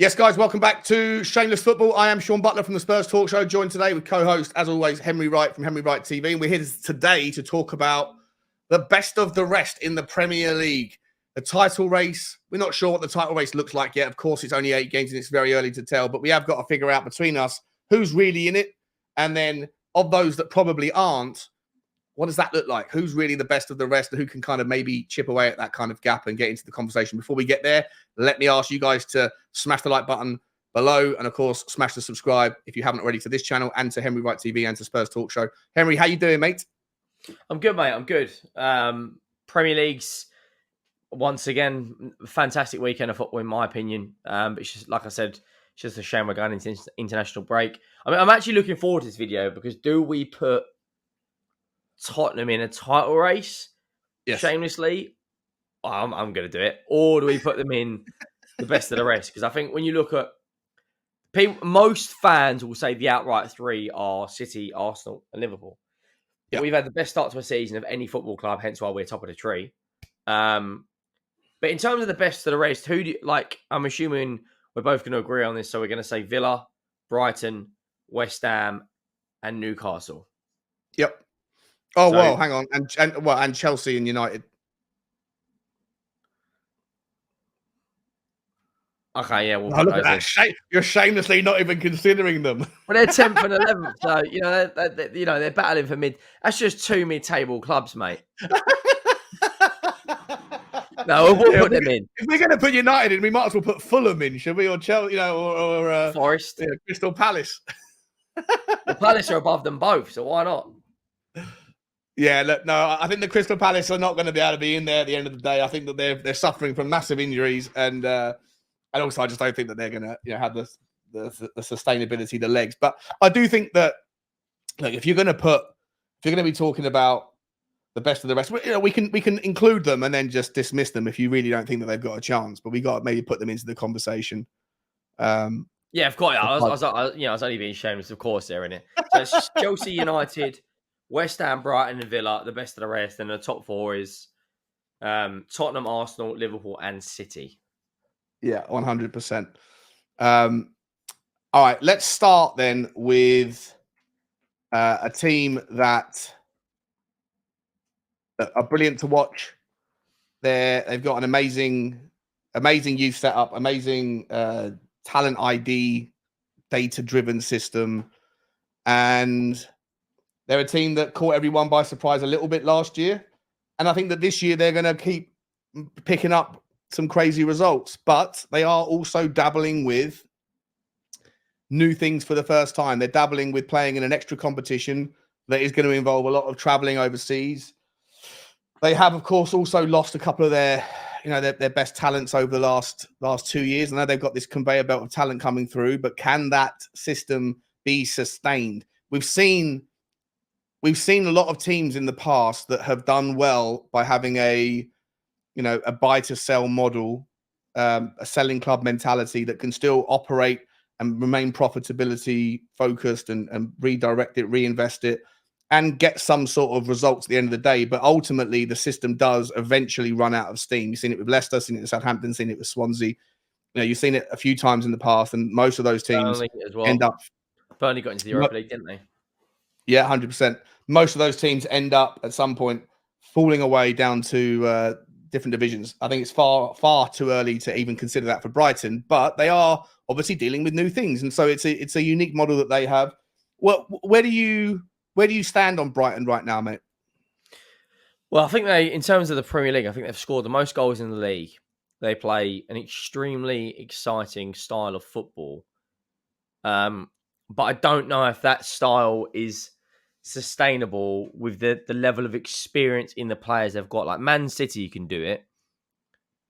Yes, guys, welcome back to Shameless Football. I am Sean Butler from the Spurs Talk Show, joined today with co-host, as always, Henry Wright from Henry Wright TV. And we're here today to talk about the best of the rest in the Premier League. The title race, we're not sure what the title race looks like yet. Of course, it's only 8 games and it's very early to tell, but we have got to figure out between us who's really in it. And then of those that probably aren't, what does that look like? Who's really the best of the rest and who can kind of maybe chip away at that kind of gap and get into the conversation? Before we get there, let me ask you guys to smash the like button below and, of course, smash the subscribe if you haven't already to this channel and to Henry Wright TV and to Spurs Talk Show. Henry, how you doing, mate? I'm good, mate. I'm good. Premier League's, once again, fantastic weekend of football, in my opinion. But it's just, like I said, it's just a shame we're going into international break. I mean, I'm actually looking forward to this video because do we put Tottenham in a title race shamelessly? I'm going to do it. Or do we put them in the best of the rest? Because I think when you look at people, most fans will say the outright three are City, Arsenal, and Liverpool. Yeah. We've had the best start to a season of any football club, hence why we're top of the tree. But in terms of the best of the rest, who do you, like? I'm assuming we're both going to agree on this, so we're going to say Villa, Brighton, West Ham, and Newcastle. Yep. Oh, so, well, hang on. And Chelsea and United. Okay, yeah, we'll put those in. You're shamelessly not even considering them. Well, they're 10th and 11th, so they're battling for mid. That's just 2 mid-table clubs, mate. No, we'll put them in. If we're going to put United in, we might as well put Fulham in, should we? Or Chelsea, or Forest, Crystal Palace. The Palace are above them both, so why not? Yeah, look, no, I think the Crystal Palace are not going to be able to be in there at the end of the day. I think that they're suffering from massive injuries, and also I just don't think that they're going to have the sustainability, the legs. But I do think that, look, if you're going to be talking about the best of the rest, we can include them and then just dismiss them if you really don't think that they've got a chance. But we got to maybe put them into the conversation. Yeah, of course. I was only being shameless. Of course, they're in it. So it's Chelsea, United, West Ham, Brighton, and Villa, the best of the rest. And the top 4 is Tottenham, Arsenal, Liverpool, and City. Yeah, 100%. All right, let's start then with a team that are brilliant to watch. They've got an amazing youth setup, amazing talent ID, data-driven system, and they're a team that caught everyone by surprise a little bit last year. And I think that this year they're going to keep picking up some crazy results, but they are also dabbling with new things for the first time. They're dabbling with playing in an extra competition that is going to involve a lot of traveling overseas. They have, of course, also lost a couple of their best talents over the last 2 years. I know they've got this conveyor belt of talent coming through, but can that system be sustained? We've seen a lot of teams in the past that have done well by having a buy to sell model, a selling club mentality that can still operate and remain profitability focused and redirect it, reinvest it, and get some sort of results at the end of the day. But ultimately, the system does eventually run out of steam. You've seen it with Leicester, seen it with Southampton, seen it with Swansea. You've seen it a few times in the past, and most of those teams end up. Burnley got into the Europa League, didn't they? Yeah, 100%. Most of those teams end up at some point falling away down to different divisions. I think it's far, far too early to even consider that for Brighton, but they are obviously dealing with new things, and so it's a unique model that they have. Well, where do you stand on Brighton right now, mate? Well, I think in terms of the Premier League, I think they've scored the most goals in the league. They play an extremely exciting style of football. But I don't know if that style is sustainable with the level of experience in the players they've got. Like Man City can do it.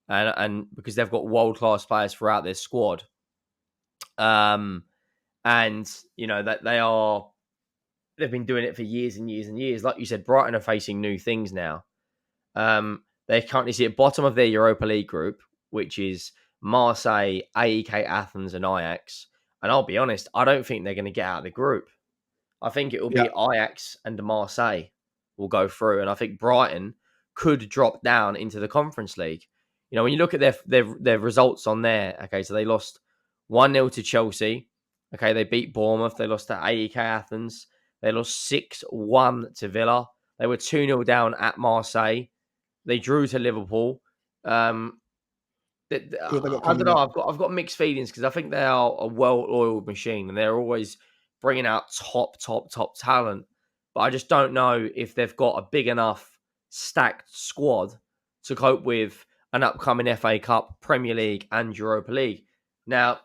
And because they've got world-class players throughout their squad. And, that they've been doing it for years and years and years. Like you said, Brighton are facing new things now. They currently sit at bottom of their Europa League group, which is Marseille, AEK Athens, and Ajax. And I'll be honest, I don't think they're going to get out of the group. I think it will be Ajax and Marseille will go through. And I think Brighton could drop down into the Conference League. When you look at their results on there, okay, so they lost 1-0 to Chelsea. Okay, they beat Bournemouth. They lost to AEK Athens. They lost 6-1 to Villa. They were 2-0 down at Marseille. They drew to Liverpool. Who have they got I don't coming know. up? I've got mixed feelings because I think they are a well-oiled machine and they're always bringing out top talent. But I just don't know if they've got a big enough stacked squad to cope with an upcoming FA Cup, Premier League, and Europa League. Now,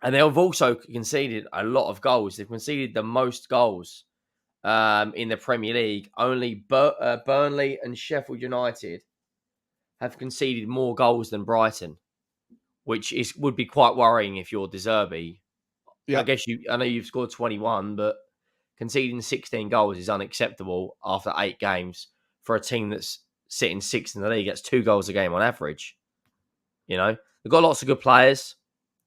and they have also conceded a lot of goals. They've conceded the most goals in the Premier League. Only Burnley and Sheffield United have conceded more goals than Brighton, which would be quite worrying if you're De Zerbi. Yeah. I know you've scored 21, but conceding 16 goals is unacceptable after 8 games for a team that's sitting 6th in the league. That's 2 goals a game on average. They've got lots of good players.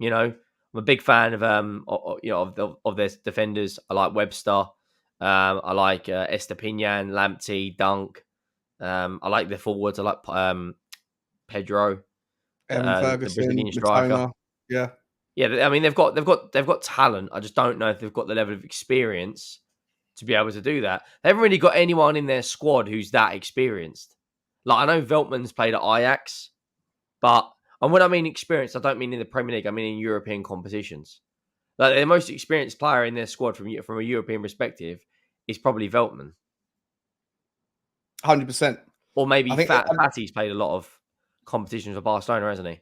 I'm a big fan of their defenders. I like Webster. I like Estepinian, Lamptey, Dunk. I like their forwards. I like Pedro, Evan the Ferguson, Brazilian striker. Yeah. Yeah, I mean they've got talent. I just don't know if they've got the level of experience to be able to do that. They haven't really got anyone in their squad who's that experienced. Like I know Veltman's played at Ajax, and when I mean experienced, I don't mean in the Premier League. I mean in European competitions. Like the most experienced player in their squad from a European perspective is probably Veltman. 100%. Or maybe Fatty's played a lot of competitions for Barcelona, hasn't he?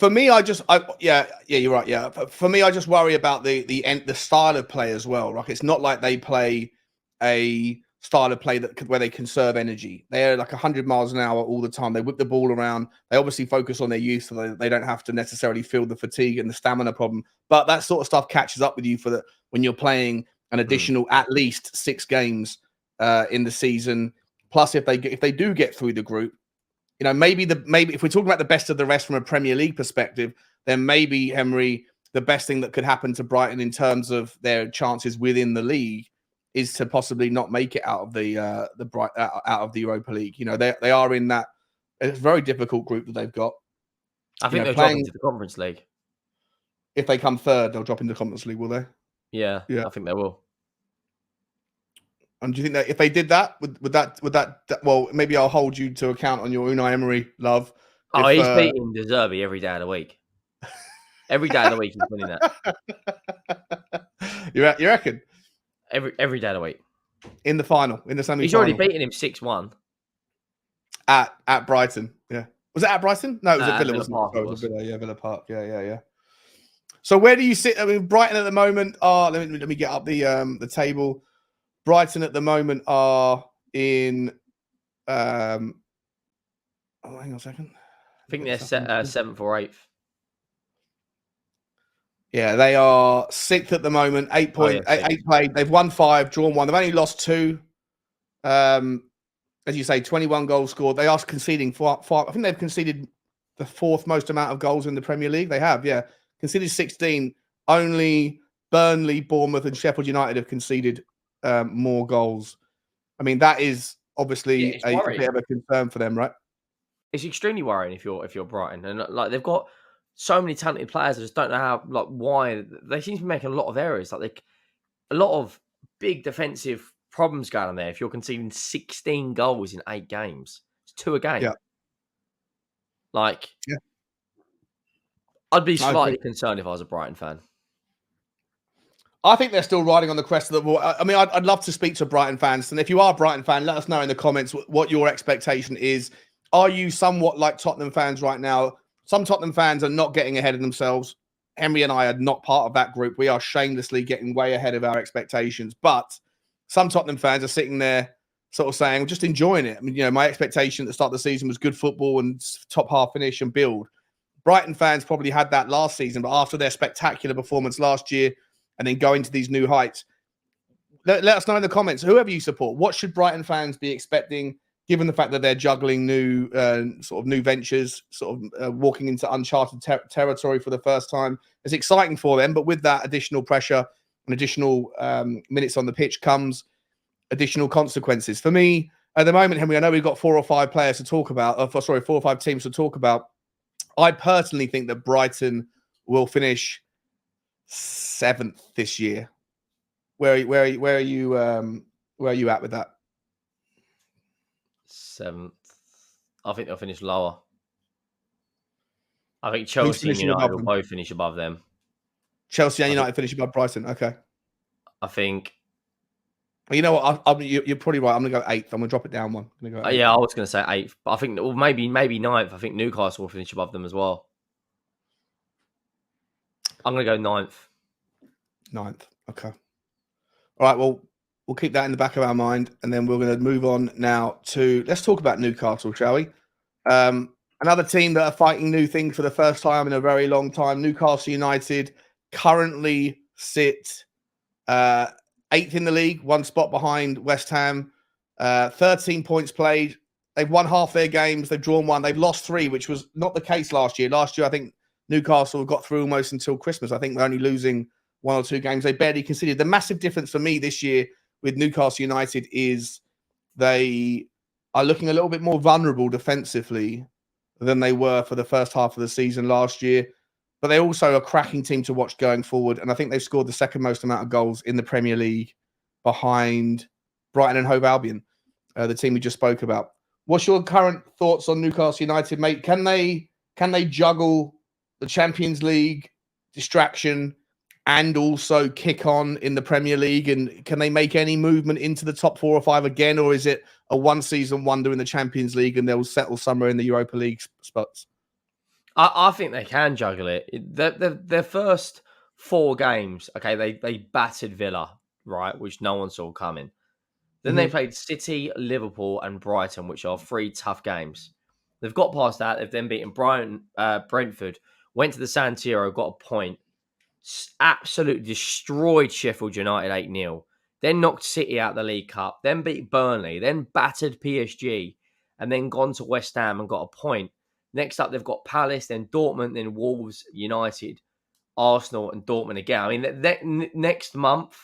For me, yeah, you're right. Yeah, for me, I just worry about the style of play as well. Like it's not like they play a style of play where they conserve energy. They're like 100 miles an hour all the time. They whip the ball around. They obviously focus on their youth, so they don't have to necessarily feel the fatigue and the stamina problem. But that sort of stuff catches up with you when you're playing an additional at least 6 games in the season. Plus, if they do get through the group. Maybe if we're talking about the best of the rest from a Premier League perspective, then maybe Henry, the best thing that could happen to Brighton in terms of their chances within the league is to possibly not make it out of the Europa League. They are in that it's a very difficult group that they've got. I think they'll drop into the Conference League. If they come third, they'll drop into the Conference League, will they? Yeah, I think they will. And do you think that if they did that, would that well, maybe I'll hold you to account on your Unai Emery love. He's beating De Zerbi every day of the week. Every day of the week he's winning that. You reckon? Every day of the week. In the final, in the semi-final. He's already beaten him 6-1. At Brighton, yeah. Was it at Brighton? No, it was at Villa, wasn't Park, it? It was Villa, yeah, Villa Park. Yeah. So where do you sit? I mean, Brighton at the moment are let me get up the table. Brighton at the moment are in hang on a second. I think they're 7th or 8th. Yeah, they are 6th at the moment. 8 points, 8 played. They've won 5, drawn 1. They've only lost 2. As you say, 21 goals scored. They are conceding 5. I think they've conceded the 4th most amount of goals in the Premier League. They have, yeah. Conceded 16. Only Burnley, Bournemouth, and Sheffield United have conceded more goals. I mean, that is obviously a bit of a concern for them, right? It's extremely worrying if you're Brighton, and like they've got so many talented players. I just don't know why they seem to be making a lot of errors. Like a lot of big defensive problems going on there. If you're conceding 16 goals in 8 games, it's 2 a game. Yeah. I'd be slightly concerned if I was a Brighton fan. I think they're still riding on the crest of the wall. I mean, I'd love to speak to Brighton fans. And if you are a Brighton fan, let us know in the comments what your expectation is. Are you somewhat like Tottenham fans right now? Some Tottenham fans are not getting ahead of themselves. Henry and I are not part of that group. We are shamelessly getting way ahead of our expectations. But some Tottenham fans are sitting there sort of saying, just enjoying it. I mean, my expectation at the start of the season was good football and top half finish and build. Brighton fans probably had that last season, but after their spectacular performance last year, and then go into these new heights. Let us know in the comments, whoever you support, what should Brighton fans be expecting, given the fact that they're juggling new ventures, walking into uncharted territory for the first time. It's exciting for them, but with that additional pressure and additional minutes on the pitch comes additional consequences. For me, at the moment, Henry, I know we've got 4 or 5 players to talk about, 4 or 5 teams to talk about. I personally think that Brighton will finish 7th this year. Where are you at with that? 7th. I think they'll finish lower. I think Who's Chelsea and finishing United above will them? both finish above them. Chelsea and United finish above Brighton. Okay. I think. Well, you know what? You're probably right. I'm going to go 8th. I'm going to drop it down one. I'm gonna go 8th. Yeah, I was going to say 8th, but I think maybe 9th. I think Newcastle will finish above them as well. I'm going to go 9th. 9th. Okay. All right. Well, we'll keep that in the back of our mind, and then we're going to move on now to let's talk about Newcastle, shall we? Another team that are fighting new things for the first time in a very long time. Newcastle United currently sit 8th in the league, 1 spot behind West Ham. 13 points played. They've won half their games. They've drawn 1. They've lost 3, which was not the case last year. Last year, I think Newcastle got through almost until Christmas. I think they're only losing 1 or 2 games. They barely conceded. The massive difference for me this year with Newcastle United is they are looking a little bit more vulnerable defensively than they were for the first half of the season last year. But they also are a cracking team to watch going forward. And I think they've scored the second most amount of goals in the Premier League behind Brighton and Hove Albion, the team we just spoke about. What's your current thoughts on Newcastle United, mate? Can they juggle the Champions League distraction and also kick on in the Premier League? And can they make any movement into the top 4 or 5 again? Or is it a one-season wonder in the Champions League and they'll settle somewhere in the Europa League spots? I think they can juggle it. Their first 4 games, okay, they battered Villa, right, which no one saw coming. Then they played City, Liverpool, and Brighton, which are 3 tough games. They've got past that. They've then beaten Brentford, went to the San Siro, got a point, absolutely destroyed Sheffield United 8-0, then knocked City out of the League Cup, then beat Burnley, then battered PSG, and then gone to West Ham and got a point. Next up, they've got Palace, then Dortmund, then Wolves, United, Arsenal, and Dortmund again. I mean, next month,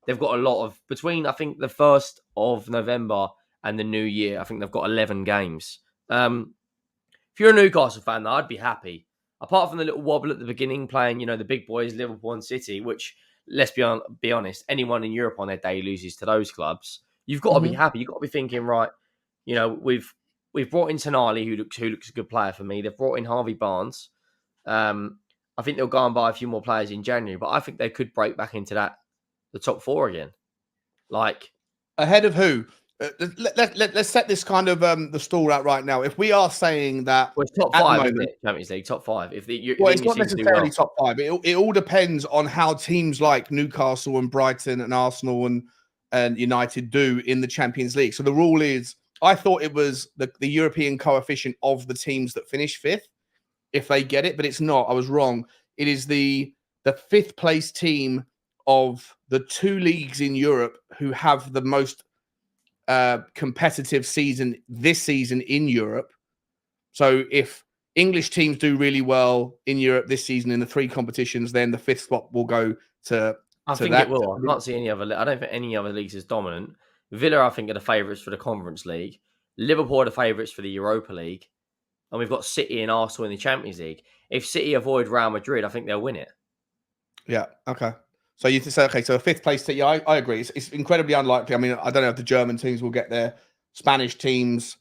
they've got a lot of, between, I think, the 1st of November and the new year, I think they've got 11 games. If you're a Newcastle fan, though, I'd be happy. Apart from the little wobble at the beginning, playing, the big boys, Liverpool and City, which, let's be honest, anyone in Europe on their day loses to those clubs. You've got to be happy. You've got to be thinking, right, we've brought in Tonali, who looks a good player for me. They've brought in Harvey Barnes. I think they'll go and buy a few more players in January, but I think they could break back into the top 4 again. Like, ahead of who? Let's set this kind of the stall out right now. If we are saying that, well, it's top 5, isn't it? Champions League top 5. It's not necessarily top 5. It all depends on how teams like Newcastle and Brighton and Arsenal and United do in the Champions League. So the rule is, I thought it was the European coefficient of the teams that finish 5th, if they get it, but it's not. I was wrong. It is the 5th place team of the 2 leagues in Europe who have the most competitive season this season in Europe. So if English teams do really well in Europe this season in the 3 competitions, then the 5th spot will go to. I think it will. I can't see any other. I don't think any other leagues is dominant. Villa, I think, are the favourites for the Conference League. Liverpool are the favourites for the Europa League, and we've got City and Arsenal in the Champions League. If City avoid Real Madrid, I think they'll win it. Yeah. Okay. So you say, okay, so a 5th place team. Yeah, I agree. It's incredibly unlikely. I mean, I don't know if the German teams will get there. Spanish teams.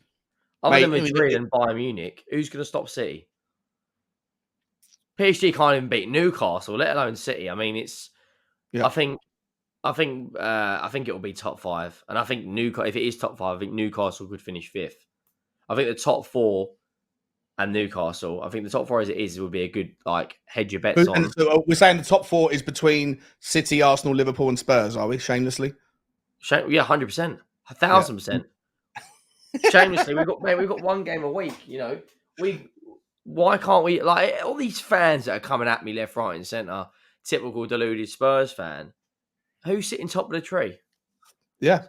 Other than Madrid and Bayern Munich, who's going to stop City? PSG can't even beat Newcastle, let alone City. I mean, it's. Yeah. I think it will be top 5, and I think if it is top 5, I think Newcastle could finish 5th. I think the top 4 and Newcastle. I think the top 4 as it is would be a good hedge your bets on. And so we're saying the top 4 is between City, Arsenal, Liverpool, and Spurs. Are we shamelessly? Yeah, 100%, 1,000%. Shamelessly, we've got 1 game a week. Why can't we, all these fans that are coming at me left, right, and centre? Typical deluded Spurs fan. Who's sitting top of the tree? Yeah,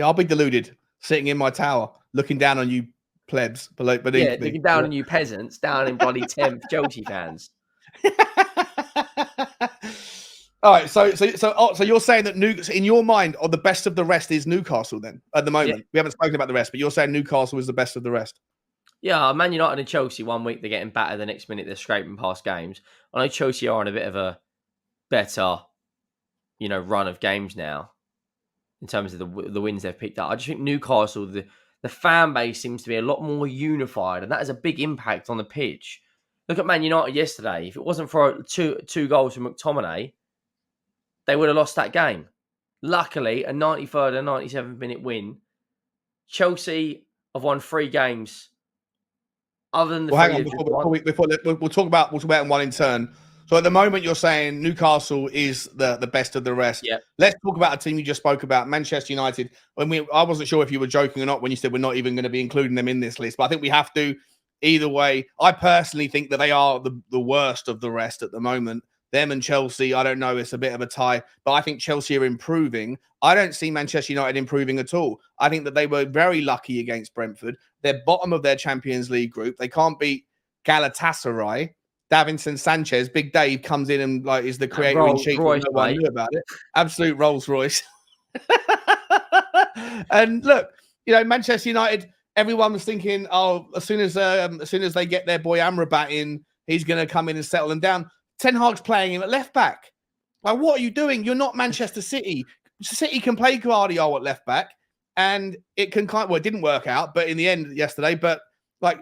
I'll be deluded, sitting in my tower, looking down on you plebs beneath me. Looking down on you peasants, down in bloody 10th Chelsea fans. All right, so you're saying that in your mind, the best of the rest is Newcastle then at the moment. Yeah. We haven't spoken about the rest, but you're saying Newcastle is the best of the rest. Yeah, Man United and Chelsea 1 week they're getting battered, the next minute they're scraping past games. I know Chelsea are on a bit of a better, run of games now in terms of the wins they've picked up. I just think Newcastle, the fan base seems to be a lot more unified, and that has a big impact on the pitch. Look at Man United yesterday. If it wasn't for two goals from McTominay, they would have lost that game. Luckily, a 93rd and 97th minute win. Chelsea have won 3 games. Other than the Well, hang on, we'll talk about them one in turn. So at the moment, you're saying Newcastle is the best of the rest. Yeah. Let's talk about a team you just spoke about, Manchester United. I wasn't sure if you were joking or not when you said we're not even going to be including them in this list, but I think we have to. Either way, I personally think that they are the worst of the rest at the moment. Them and Chelsea, I don't know, it's a bit of a tie, but I think Chelsea are improving. I don't see Manchester United improving at all. I think that they were very lucky against Brentford. They're bottom of their Champions League group. They can't beat Galatasaray. Davinson Sanchez, Big Dave, comes in and is the creator in chief. No one knew about it. Absolute Rolls Royce. And look, Manchester United. Everyone was thinking, as soon as they get their boy Amrabat in, he's going to come in and settle them down. Ten Hag's playing him at left back. Like, what are you doing? You're not Manchester City. City can play Guardiola at left back, and it can it didn't work out, but in the end yesterday. But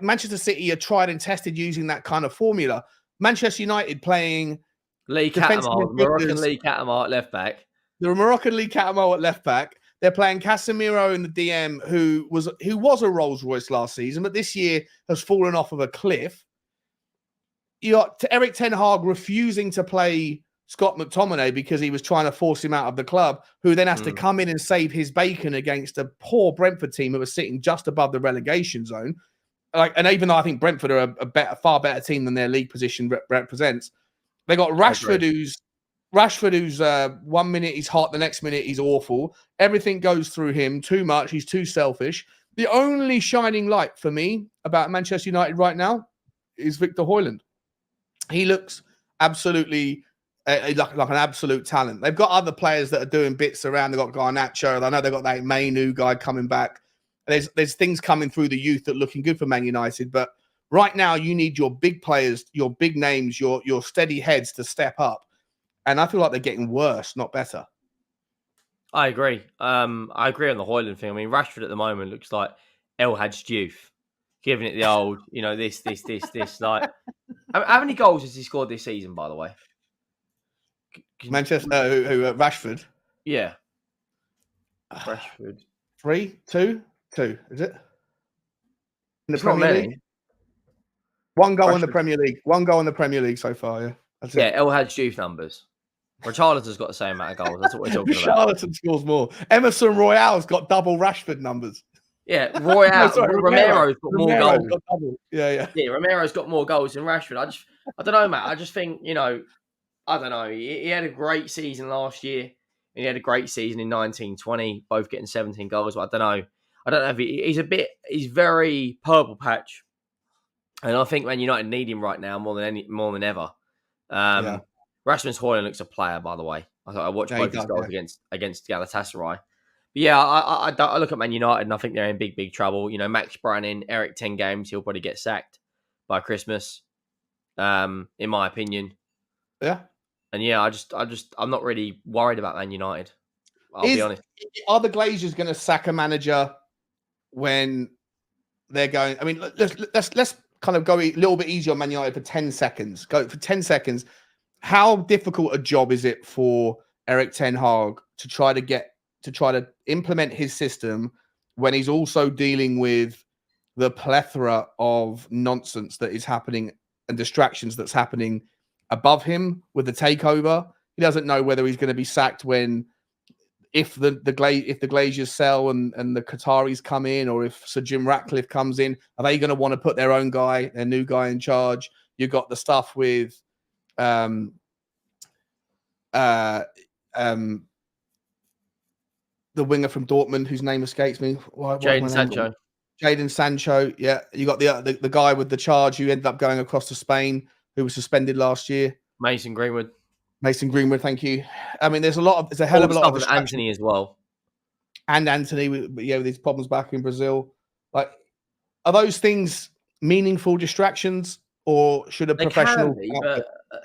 Manchester City are tried and tested using that kind of formula. Manchester United playing Lee Catamar, Moroccan Lee Catamar at left back. The Moroccan Lee Catamar at left back. They're playing Casemiro in the DM, who was a Rolls Royce last season, but this year has fallen off of a cliff. You got Eric Ten Hag refusing to play Scott McTominay because he was trying to force him out of the club, who then has to come in and save his bacon against a poor Brentford team who was sitting just above the relegation zone. And even though I think Brentford are a far better team than their league position represents, they got Rashford, who's 1 minute he's hot, the next minute he's awful. Everything goes through him too much. He's too selfish. The only shining light for me about Manchester United right now is Victor Højlund. He looks absolutely like an absolute talent. They've got other players that are doing bits around. They've got Garnacho. I know they've got that Mainu guy coming back. There's things coming through the youth that are looking good for Man United. But right now, you need your big players, your big names, your steady heads to step up. And I feel like they're getting worse, not better. I agree. I agree on the Højlund thing. I mean, Rashford at the moment looks like El Hadj Diouf, giving it the old, this. Like, how many goals has he scored this season, by the way? Manchester, Rashford? Yeah. Rashford. 3, 2, is it? In the Premier League? 1 goal in the Premier League. 1 goal in the Premier League so far, yeah. That's it. El Hadj Diouf numbers. Richarlison's got the same amount of goals. That's what we're talking about. Richarlison scores more. Emerson Royale's got double Rashford numbers. Yeah, Romero's got more goals. Yeah, Romero's got more goals than Rashford. I don't know, Matt. I just think, I don't know. He had a great season last year, and he had a great season in 1920, both getting 17 goals. But I don't know. I don't know if he's very purple patch, and I think Man United need him right now more than ever. Rasmus Højlund looks a player, by the way. I watched both his goals against Galatasaray. But yeah, I look at Man United and I think they're in big, big trouble. Max Brannan, Eric 10 games, he'll probably get sacked by Christmas, in my opinion. Yeah. And yeah, I'm not really worried about Man United. I'll be honest. Are the Glazers going to sack a manager when they're going? I mean, let's kind of go a little bit easier on Man United for 10 seconds. Go for 10 seconds. How difficult a job is it for Eric Ten Hag to try to implement his system when he's also dealing with the plethora of nonsense that is happening and distractions that's happening above him with the takeover? He doesn't know whether he's going to be sacked if the Glazers sell and the Qataris come in, or if Sir Jim Ratcliffe comes in. Are they going to want to put their new guy in charge? You've got the stuff with the winger from Dortmund, whose name escapes me. Jadon Sancho. Yeah, you got the guy with the charge who ended up going across to Spain, who was suspended last year. Mason Greenwood, thank you. I mean, there's a hell of a lot of Anthony as well, and Anthony with these problems back in Brazil. Like, are those things? meaningful distractions, or should a They can professional be, outfit? but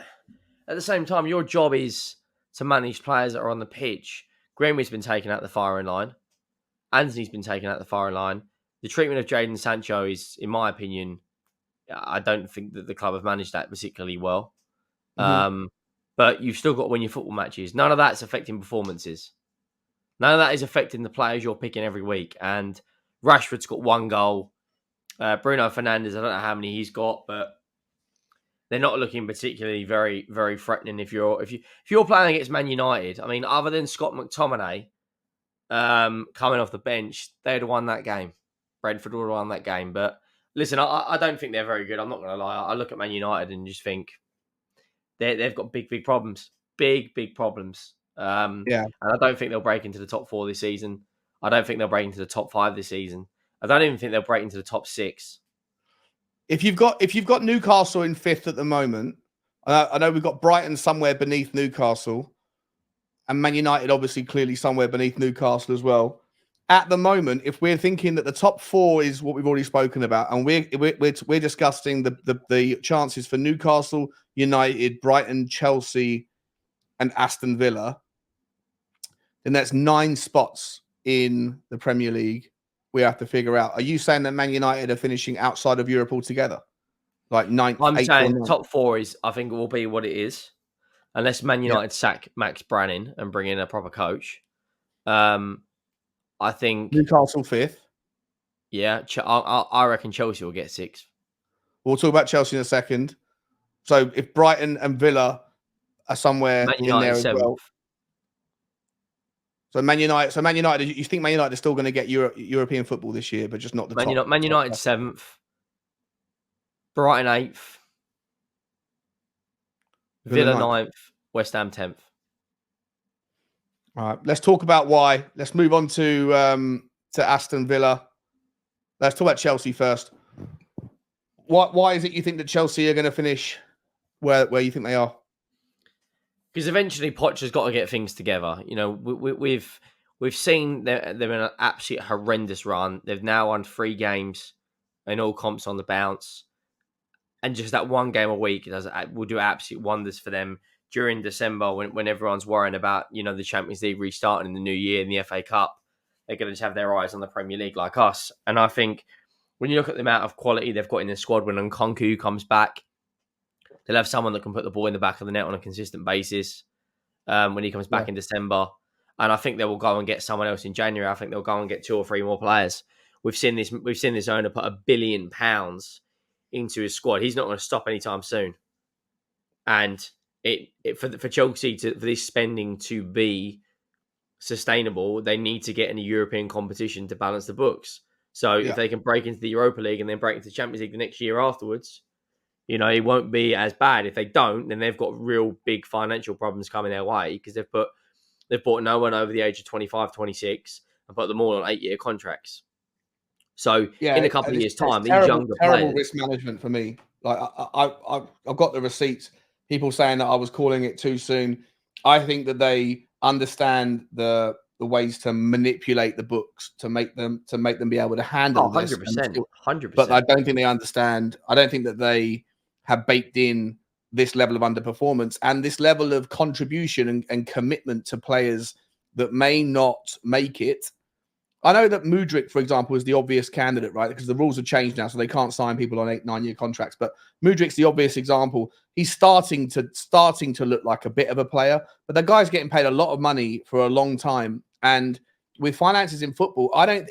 at the same time, your job is to manage players that are on the pitch. Greenwood's been taken out the firing line. Anthony's been taken out the firing line. The treatment of Jadon Sancho is, in my opinion, I don't think that the club have managed that particularly well. Mhm. But you've still got to win your football matches. None of that's affecting performances. None of that is affecting the players you're picking every week. And Rashford's got 1 goal. Bruno Fernandes, I don't know how many he's got, but they're not looking particularly very, very threatening. If you're playing against Man United, I mean, other than Scott McTominay coming off the bench, they'd have won that game. Brentford would have won that game. But listen, I don't think they're very good. I'm not going to lie. I look at Man United and just think they've got big, big problems. Big problems. Yeah. And I don't think they'll break into the top 4 this season. I don't think they'll break into the top 5 this season. I don't even think they'll break into the top 6. If you've got Newcastle in 5th at the moment, I know we've got Brighton somewhere beneath Newcastle, and Man United obviously clearly somewhere beneath Newcastle as well. At the moment, if we're thinking that the top 4 is what we've already spoken about, and we're discussing the chances for Newcastle, United, Brighton, Chelsea, and Aston Villa, then that's 9 spots in the Premier League we have to figure out. Are you saying that Man United are finishing outside of Europe altogether? Like 9th, I'm 8th, or saying 9th? top 4 is, I think it will be what it is, unless Man Yeah. United sack Max Brannan and bring in a proper coach. I think Newcastle 5th. Yeah, I reckon Chelsea will get 6th. We'll talk about Chelsea in a second. So if Brighton and Villa are somewhere Man in there United as 7th. well. So Man United, you think Man United are still going to get European football this year, but just not the top. Man United 7th. Brighton 8th. Villa 9th. West Ham 10th. All right, let's talk about why. Let's move on to Aston Villa. Let's talk about Chelsea first. Why is it you think that Chelsea are going to finish where you think they are? Because eventually Poch's got to get things together. You know, we've seen they're in an absolute horrendous run. They've now won 3 games in all comps on the bounce, and just that 1 game a week will do absolute wonders for them during December when everyone's worrying about, you know, the Champions League restarting in the new year and the FA Cup. They're going to just have their eyes on the Premier League like us. And I think when you look at the amount of quality they've got in their squad, when Nkunku comes back, they'll have someone that can put the ball in the back of the net on a consistent basis when he comes back in December. And I think they will go and get someone else in January. I think they'll go and get 2 or 3 more players. We've seen this owner put £1 billion into his squad. He's not going to stop anytime soon. And for Chelsea for this spending to be sustainable, they need to get in a European competition to balance the books. So if they can break into the Europa League and then break into the Champions League the next year afterwards, you know, it won't be as bad. If they don't, then they've got real big financial problems coming their way because they've bought no one over the age of 25, 26 and put them all on 8-year contracts. So in a couple of years' time, these younger terrible players, risk management for me. Like I've got the receipts. People saying that I was calling it too soon. I think that they understand the ways to manipulate the books to make them be able to handle 100%. But I don't think they understand. I don't think that they have baked in this level of underperformance and this level of contribution and commitment to players that may not make it. I know that Mudryk, for example, is the obvious candidate, right? Because the rules have changed now, so they can't sign people on 8-9-year contracts. But Mudryk's the obvious example. He's starting to look like a bit of a player, but the guy's getting paid a lot of money for a long time. And with finances in football, I don't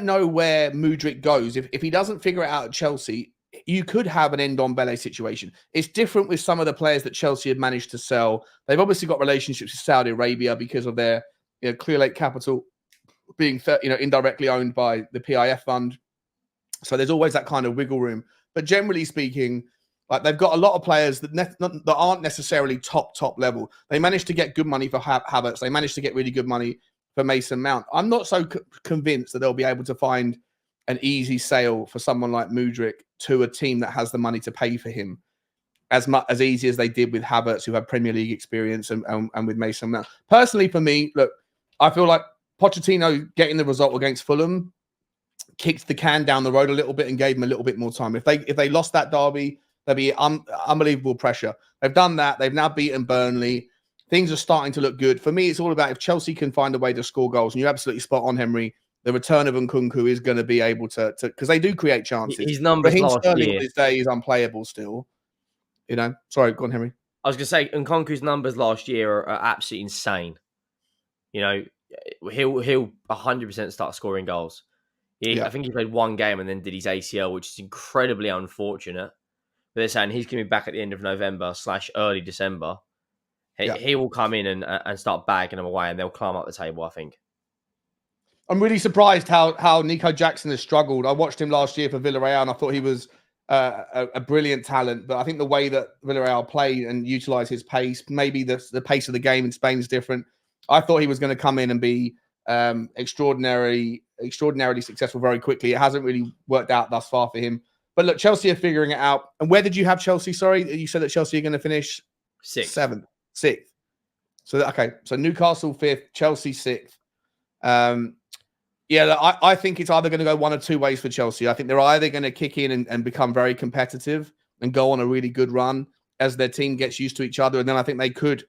know where Mudryk goes. If he doesn't figure it out at Chelsea, you could have an Ndombele situation. It's different with some of the players that Chelsea have managed to sell. They've obviously got relationships with Saudi Arabia because of their Clear Lake Capital being indirectly owned by the PIF fund. So there's always that kind of wiggle room. But generally speaking, like they've got a lot of players that aren't necessarily top level. They managed to get good money for Havertz. They managed to get really good money for Mason Mount. I'm not so convinced that they'll be able to find an easy sale for someone like Mudryk to a team that has the money to pay for him as easy as they did with Havertz, who had Premier League experience, and with Mason Mount. Personally, for me, look, I feel like Pochettino getting the result against Fulham kicked the can down the road a little bit and gave them a little bit more time. If they lost that derby, there'd be unbelievable pressure. They've done that. They've now beaten Burnley. Things are starting to look good. For me, it's all about if Chelsea can find a way to score goals, and you're absolutely spot on, Henry. The return of Nkunku is going to be able to because they do create chances. His numbers Raheem last Sterling year. on his day is unplayable still. Sorry, go on, Henry. I was going to say, Nkunku's numbers last year are absolutely insane. He'll 100% start scoring goals. I think he played one game and then did his ACL, which is incredibly unfortunate. But they're saying he's going to be back at the end of November / early December. He will come in and start bagging them away, and they'll climb up the table, I think. I'm really surprised how Nico Jackson has struggled. I watched him last year for Villarreal, and I thought he was a brilliant talent. But I think the way that Villarreal play and utilize his pace, maybe the pace of the game in Spain is different. I thought he was going to come in and be extraordinarily successful very quickly. It hasn't really worked out thus far for him. But look, Chelsea are figuring it out. And where did you have Chelsea? Sorry, you said that Chelsea are going to finish sixth. So Newcastle 5th, Chelsea 6th. I think it's either going to go one or two ways for Chelsea. I think they're either going to kick in and become very competitive and go on a really good run as their team gets used to each other. And then I think they could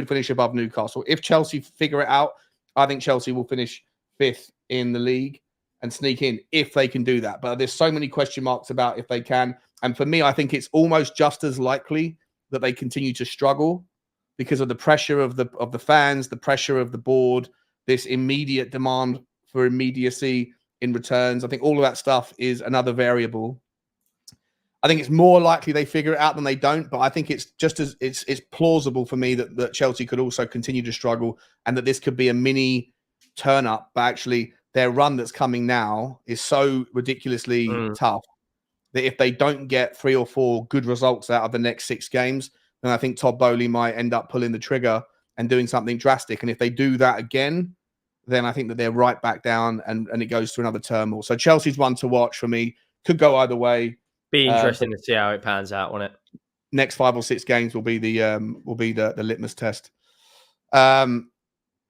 finish above Newcastle. If Chelsea figure it out, I think Chelsea will finish 5th in the league and sneak in if they can do that. But there's so many question marks about if they can. And for me, I think it's almost just as likely that they continue to struggle because of the pressure of the fans, the pressure of the board, this immediate demand for immediacy in returns. I think all of that stuff is another variable. I think it's more likely they figure it out than they don't, but I think it's just as it's plausible for me that Chelsea could also continue to struggle and that this could be a mini turn up, but actually their run that's coming now is so ridiculously tough that if they don't get 3 or 4 good results out of the next 6 games, then I think Todd Boehly might end up pulling the trigger and doing something drastic. And if they do that again, then I think that they're right back down and it goes to another turmoil. So Chelsea's one to watch for me. Could go either way. Be interesting to see how it pans out, won't it? Next 5 or 6 games will be the litmus test. We'll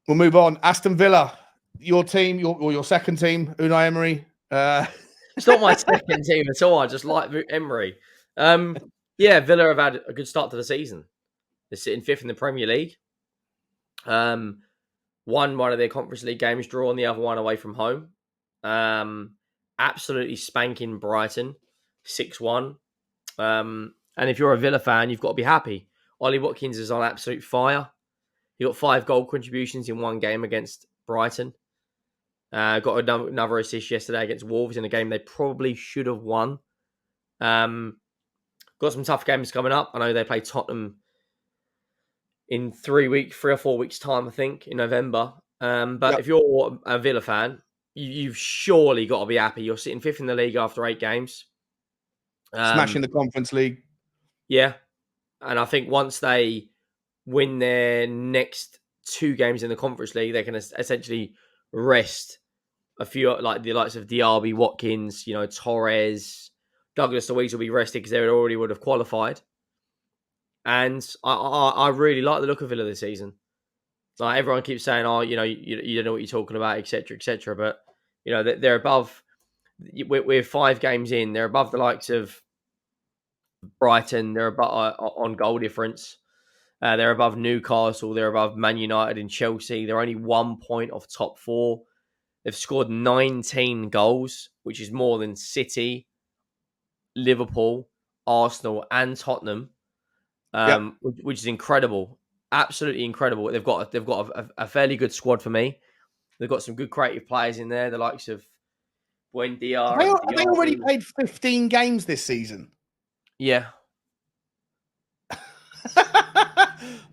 move on. Aston Villa, your team, your second team, Unai Emery. It's not my second team at all. I just like Emery. Villa have had a good start to the season. They're sitting 5th in the Premier League. Won one of their Conference League games, drawn the other one away from home. Absolutely spanking Brighton 6-1. And if you're a Villa fan, you've got to be happy. Ollie Watkins is on absolute fire. He got 5 goal contributions in one game against Brighton. Got another assist yesterday against Wolves in a game they probably should have won. Got some tough games coming up. I know they play Tottenham in 3 or 4 weeks' time, I think, in November. If you're a Villa fan, you've surely got to be happy. You're sitting 5th in the league after 8 games. Smashing the Conference League. Yeah. And I think once they win their next 2 games in the Conference League, they can essentially rest a few, like the likes of Diaby, Watkins, Torres, Douglas Luiz will be rested because they already would have qualified. And I really like the look of Villa this season. Like everyone keeps saying, you don't know what you're talking about, etc., etc. But they're above. We're 5 games in. They're above the likes of Brighton. They're above on goal difference. They're above Newcastle. They're above Man United and Chelsea. They're only 1 point off top 4. They've scored 19 goals, which is more than City, Liverpool, Arsenal, and Tottenham, which is incredible. Absolutely incredible. They've got a fairly good squad for me. They've got some good creative players in there, the likes of Buendia. Have they already played 15 games this season? Yeah.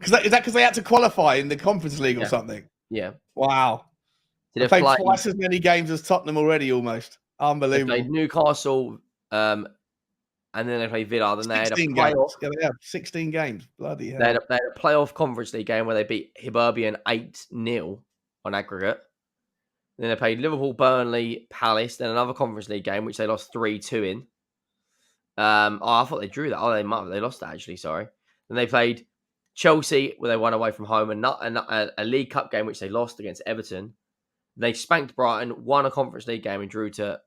Is that because they had to qualify in the Conference League or something? Yeah. Wow. They've played twice as many games as Tottenham already, almost. Unbelievable. They played Newcastle, and then they played Villa. Then they had a playoff. Yeah, they have 16 games. Bloody hell. They had a playoff Conference League game where they beat Hibernian 8-0 on aggregate. Then they played Liverpool, Burnley, Palace. Then another Conference League game, which they lost 3-2 in. I thought they drew that. Oh, they lost that, actually. Sorry. Then they played Chelsea, where they won away from home, and a League Cup game, which they lost against Everton. They spanked Brighton, won a Conference League game, and drew to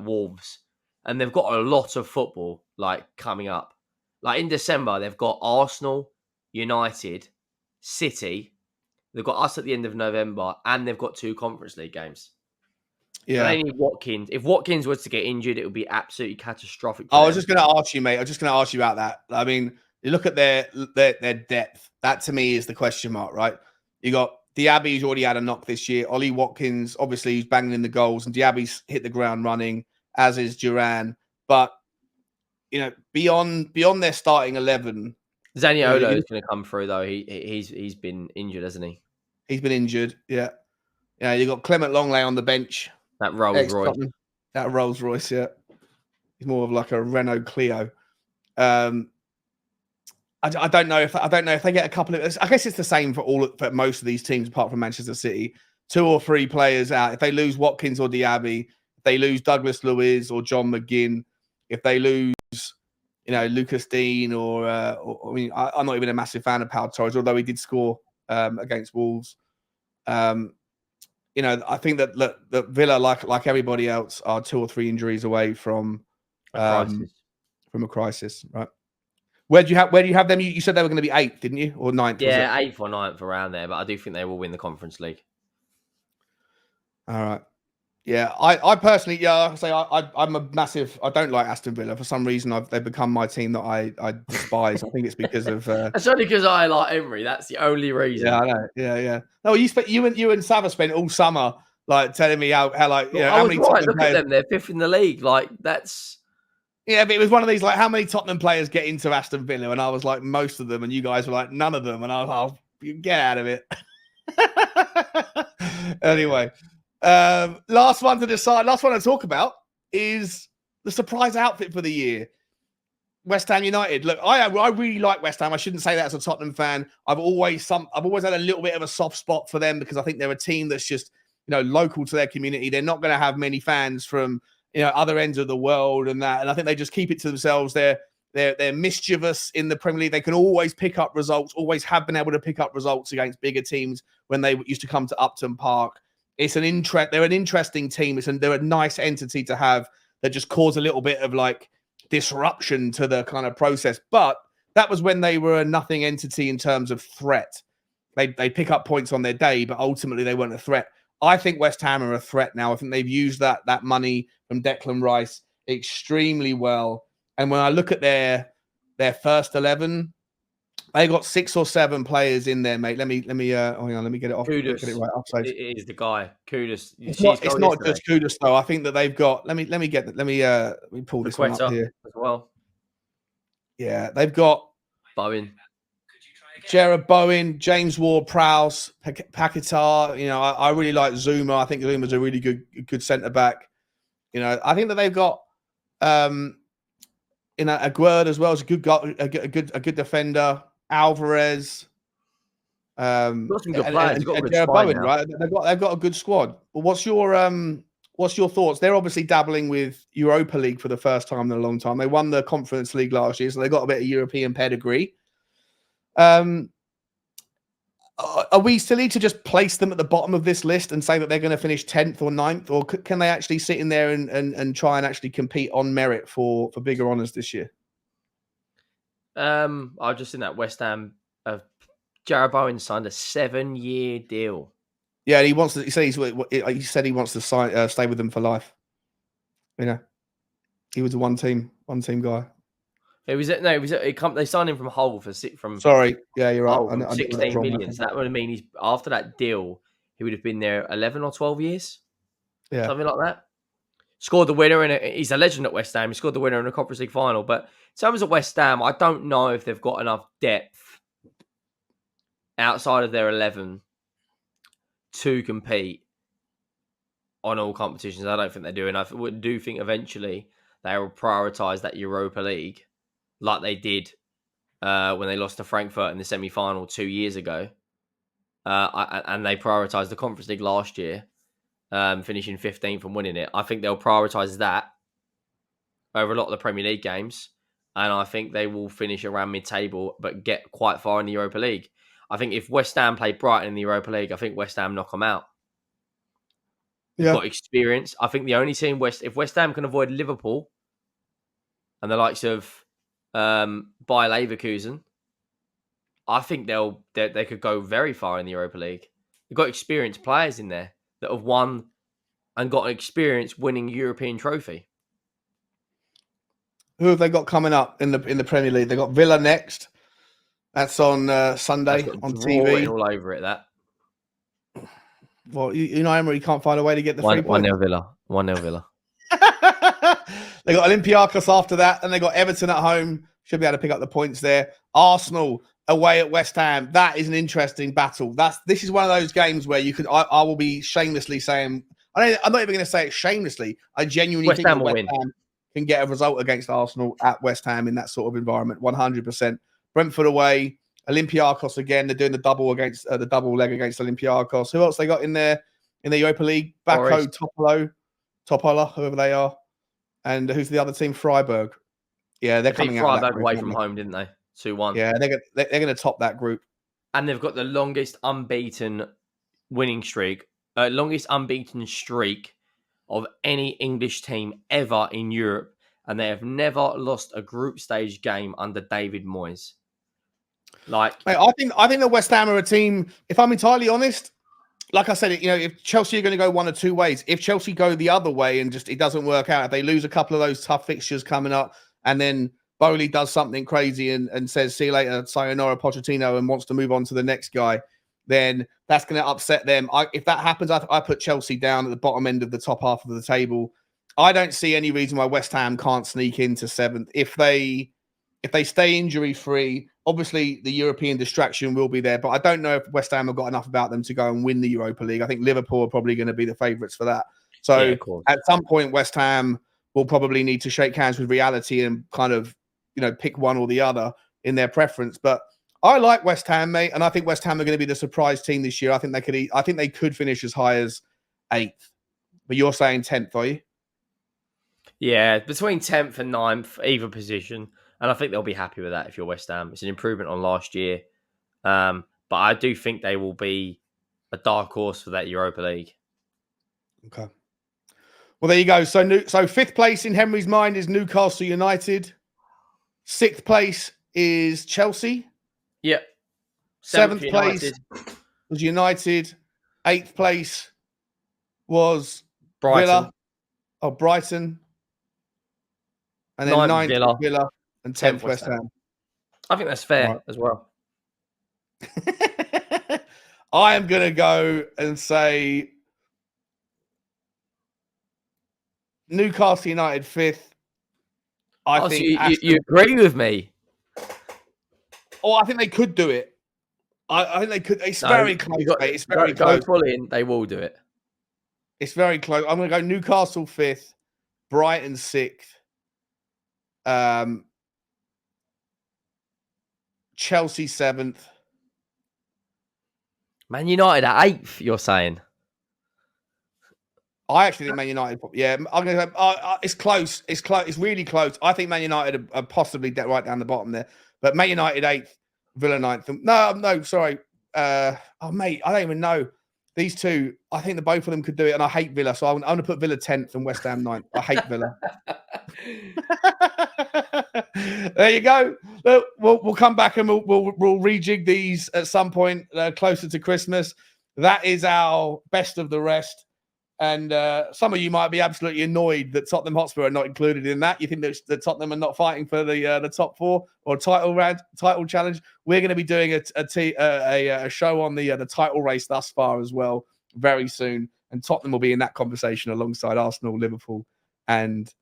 Wolves, and they've got a lot of football coming up. Like in December, they've got Arsenal, United, City. They've got us at the end of November, and they've got 2 Conference League games. So Yeah. they need Watkins. If Watkins was to get injured, it would be absolutely catastrophic. I was just going to ask you, mate. I was just going to ask you about that. I mean, you look at their depth. That to me is the question mark, right? You got Diaby, who's already had a knock this year. Ollie Watkins, obviously, he's banging in the goals, and Diaby's hit the ground running, as is Duran. But beyond their starting 11, Zaniolo is going to come through though. He's been injured, hasn't he? He's been injured. Yeah. Yeah. You got Clement Longley on the bench. That Rolls Royce. That Rolls Royce. Yeah. He's more of like a Renault Clio. I don't know if they get a couple of. I guess it's the same for most of these teams apart from Manchester City. 2 or 3 players out. If they lose Watkins or Diaby, if they lose Douglas Luiz or John McGinn, if they lose, Lucas Dean or I mean, I'm not even a massive fan of Pau Torres, although he did score against Wolves. I think that Villa, like everybody else, are 2 or 3 injuries away from a crisis, right? Where do you have them? You said they were going to be 8th, didn't you, or 9th? Yeah, 8th or 9th around there. But I do think they will win the Conference League. All right. Yeah, I personally, I'm a massive. I don't like Aston Villa for some reason. They've become my team that I despise. I think it's because of. It's only because I like Emery. That's the only reason. Yeah, I know. Yeah. No, you and Sava spent all summer telling me how how many Tottenham look players. At them, they're 5th in the league. That's. Yeah, but it was one of these how many Tottenham players get into Aston Villa, and I was like most of them, and you guys were like none of them, and I was like, get out of it. Anyway. Last one to talk about is the surprise outfit for the year. West Ham United. Look, I really like West Ham. I shouldn't say that as a Tottenham fan. I've always had a little bit of a soft spot for them because I think they're a team that's just local to their community. They're not going to have many fans from other ends of the world and that. And I think they just keep it to themselves. They're mischievous in the Premier League. They can always pick up results. Always have been able to pick up results against bigger teams when they used to come to Upton Park. They're an interesting team. They're a nice entity to have that just cause a little bit of disruption to the kind of process. But that was when they were a nothing entity in terms of threat. They pick up points on their day, but ultimately they weren't a threat. I think West Ham are a threat now. I think they've used that money from Declan Rice extremely well. And when I look at their first 11, they got 6 or 7 players in there, mate. Let me get it off. Kudus, get it right offside. It is the guy. Kudus. It's not just Kudus though. I think that they've got. Let me pull this one up here as well. Yeah, they've got Bowen, Jared Bowen, James Ward-Prowse, Paquetá. I really like Zuma. I think Zuma's a really good centre back. I think that they've got Aguerd as well as a good defender. Alvarez. got some good players. Bowen, right? They've got a good squad. But what's your thoughts? They're obviously dabbling with Europa League for the first time in a long time. They won the Conference League last year, so they got a bit of European pedigree. Are we silly to just place them at the bottom of this list and say that they're going to finish 10th or 9th, or can they actually sit in there and try and actually compete on merit for bigger honours this year? I've just seen that West Ham. Jared Bowen signed a 7-year deal. Yeah, he wants to. He said he wants to stay with them for life. He was a one team guy. They signed him from Hull Sorry, yeah, you're right. Hull, 16 million. So that would mean after that deal, he would have been there 11 or 12 years. Yeah, something like that. Scored the winner, and he's a legend at West Ham. He scored the winner in the Conference League final. But in terms of West Ham, I don't know if they've got enough depth outside of their 11 to compete on all competitions. I don't think they do. And I do think eventually they will prioritise that Europa League like they did when they lost to Frankfurt in the semi-final 2 years ago. And they prioritised the Conference League last year, finishing 15th and winning it. I think they'll prioritise that over a lot of the Premier League games. And I think they will finish around mid-table, but get quite far in the Europa League. I think if West Ham play Brighton in the Europa League, I think West Ham knock them out. They've got experience. I think the only team if West Ham can avoid Liverpool and the likes of Bayer Leverkusen, I think they could go very far in the Europa League. They've got experienced players in there that have won and got experience winning European trophy. Who have they got coming up in the Premier League? They got Villa next. That's on Sunday on TV. All over it. That. Well, Emery can't find a way to get the 3 points. 1-0 Villa. 1-0 Villa. They got Olympiacos after that, and they got Everton at home. Should be able to pick up the points there. Arsenal away at West Ham. That is an interesting battle. This is one of those games where you could. I will be shamelessly saying. I'm not even going to say it shamelessly. I genuinely think West Ham can get a result against Arsenal at West Ham in that sort of environment. 100%. Brentford away. Olympiacos again. They're doing the double leg against Olympiacos. Who else they got in there in the Europa League? Bako, Topola, whoever they are. And who's the other team? Freiburg. Yeah, they're coming out. Freiburg away from home, didn't they? 2-1. Yeah, they're going to top that group. And they've got the longest unbeaten winning streak, longest unbeaten streak of any English team ever in Europe, and they have never lost a group stage game under David Moyes. Mate, I think the West Ham are a team. If I'm entirely honest, like I said, if Chelsea are going to go one or two ways, if Chelsea go the other way and just it doesn't work out, if they lose a couple of those tough fixtures coming up, and then Bowley does something crazy and says, "See you later, sayonara, Pochettino," and wants to move on to the next guy, then that's going to upset them. If that happens, I put Chelsea down at the bottom end of the top half of the table. I don't see any reason why West Ham can't sneak into seventh if they stay injury free. Obviously, the European distraction will be there, but I don't know if West Ham have got enough about them to go and win the Europa League. I think Liverpool are probably going to be the favourites for that. So at some point, West Ham will probably need to shake hands with reality and kind of, pick one or the other in their preference. But I like West Ham, mate, and I think West Ham are going to be the surprise team this year. I think they could finish as high as 8th. But you're saying 10th, are you? Yeah, between 10th and 9th, either position. And I think they'll be happy with that if you're West Ham. It's an improvement on last year. But I do think they will be a dark horse for that Europa League. Okay. Well, there you go. So 5th place in Henry's mind is Newcastle United. 6th place is Chelsea. Yep. 7th place was United. 8th place was Brighton. Brighton. And then 9th Villa. And 10th West Ham. I think that's fair as well. I am going to go and say Newcastle United 5th. I think you agree with me. Oh, I think they could do it. I think they could. It's very close, mate. It's very close. Go full in. They will do it. It's very close. I'm going to go Newcastle 5th, Brighton 6th. Chelsea 7th. Man United at 8th, you're saying? I actually think Man United. Yeah, I'm going to go. It's close. It's close. It's really close. I think Man United are possibly right down the bottom there. But Man United 8th, Villa 9th. No, sorry. Mate, I don't even know. These two, I think the both of them could do it, and I hate Villa, so I'm going to put Villa 10th and West Ham 9th. I hate Villa. There you go. We'll come back and we'll rejig these at some point closer to Christmas. That is our best of the rest. And some of you might be absolutely annoyed that Tottenham Hotspur are not included in that. You think that Tottenham are not fighting for the top 4 or title challenge. We're going to be doing a show on the title race thus far as well very soon. And Tottenham will be in that conversation alongside Arsenal, Liverpool, and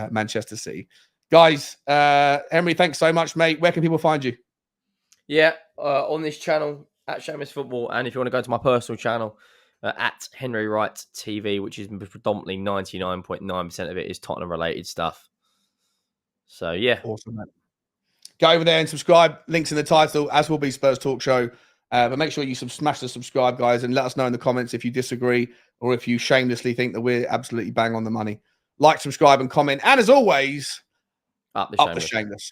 Manchester City. Guys, Henry, thanks so much, mate. Where can people find you? Yeah, on this channel at Shamus Football, and if you want to go to my personal channel at Henry Wright TV, which is predominantly 99.9% of it is Tottenham related stuff. So yeah, awesome, man. Go over there and subscribe. Links in the title, as will be Spurs Talk Show. But make sure you smash the subscribe, guys, and let us know in the comments if you disagree or if you shamelessly think that we're absolutely bang on the money. Like, subscribe, and comment. And as always, up the shameless.